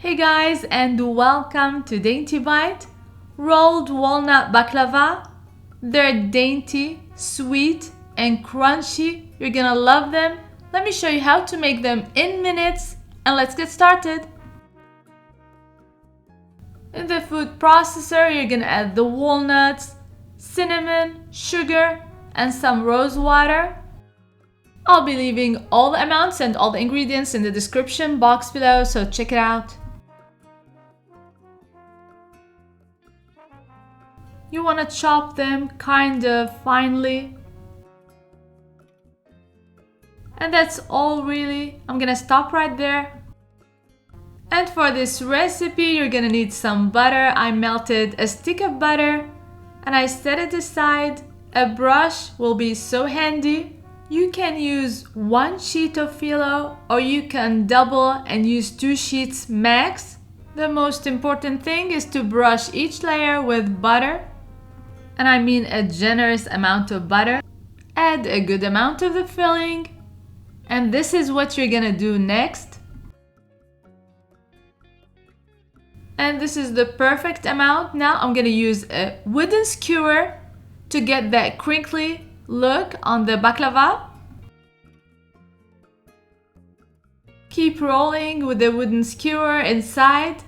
Hey guys, and welcome to Dainty Bite. Rolled walnut baklava. They're dainty, sweet, and crunchy. You're gonna love them. Let me show you how to make them in minutes, and let's get started. In the food processor, you're gonna add the walnuts, cinnamon, sugar, and some rose water. I'll be leaving all the amounts and all the ingredients in the description box below, so check it out. You want to chop them kind of finely. And that's all really. I'm gonna stop right there. And for this recipe, you're gonna need some butter. I melted a stick of butter and I set it aside. A brush will be so handy. You can use one sheet of fillo or you can double and use 2 sheets max. The most important thing is to brush each layer with butter. And I mean a generous amount of butter. Add a good amount of the filling. And this is what you're gonna do next. And this is the perfect amount. Now I'm gonna use a wooden skewer to get that crinkly look on the baklava. Keep rolling with the wooden skewer inside.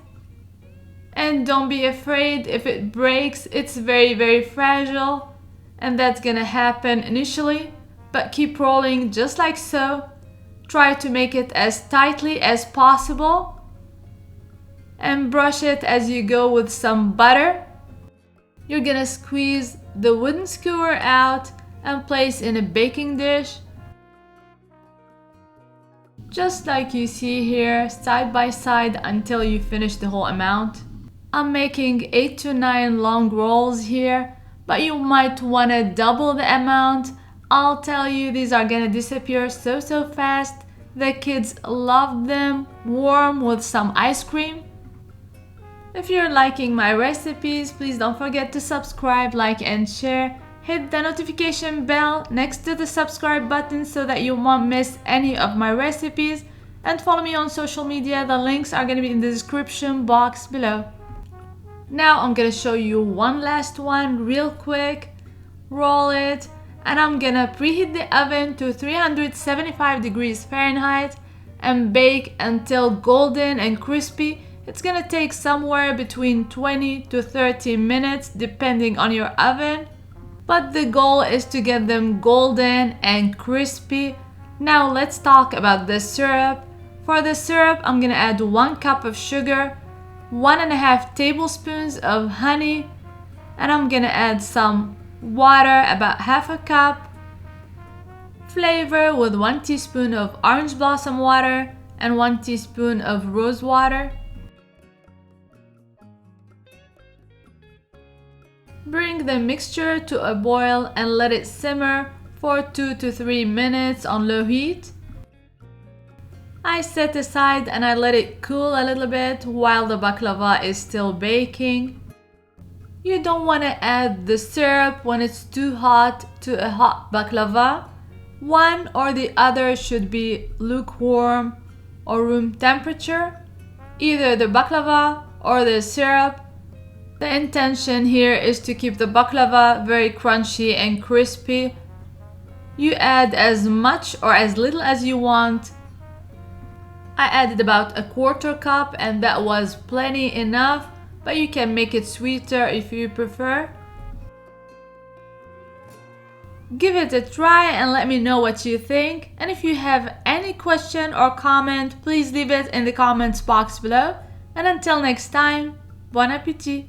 And don't be afraid if it breaks. It's very fragile and that's gonna happen initially, but keep rolling just like so. Try to make it as tightly as possible and brush it as you go with some butter. You're gonna squeeze the wooden skewer out and place in a baking dish, just like you see here, side by side until you finish the whole amount. I'm making 8 to 9 long rolls here, but you might want to double the amount. I'll tell you, these are gonna disappear so fast. The kids love them warm with some ice cream. If you're liking my recipes, please don't forget to subscribe, like and share. Hit the notification bell next to the subscribe button so that you won't miss any of my recipes. And follow me on social media. The links are gonna be in the description box below. Now I'm gonna show you one last one real quick. Roll it, and I'm gonna preheat the oven to 375 degrees Fahrenheit and bake until golden and crispy. It's gonna take somewhere between 20 to 30 minutes depending on your oven, but the goal is to get them golden and crispy. Now let's talk about the syrup. For the syrup, I'm gonna add 1 cup of sugar, 1.5 tablespoons of honey, and I'm gonna add some water, about half a cup. Flavor with 1 teaspoon of orange blossom water and 1 teaspoon of rose water. Bring the mixture to a boil and let it simmer for 2 to 3 minutes on low heat. I set aside and I let it cool a little bit while the baklava is still baking. You don't want to add the syrup when it's too hot to a hot baklava. One or the other should be lukewarm or room temperature, either the baklava or the syrup. The intention here is to keep the baklava very crunchy and crispy. You add as much or as little as you want. I added about 1/4 cup and that was plenty enough, but you can make it sweeter if you prefer. Give it a try and let me know what you think. And if you have any question or comment, please leave it in the comments box below. And until next time, bon appétit!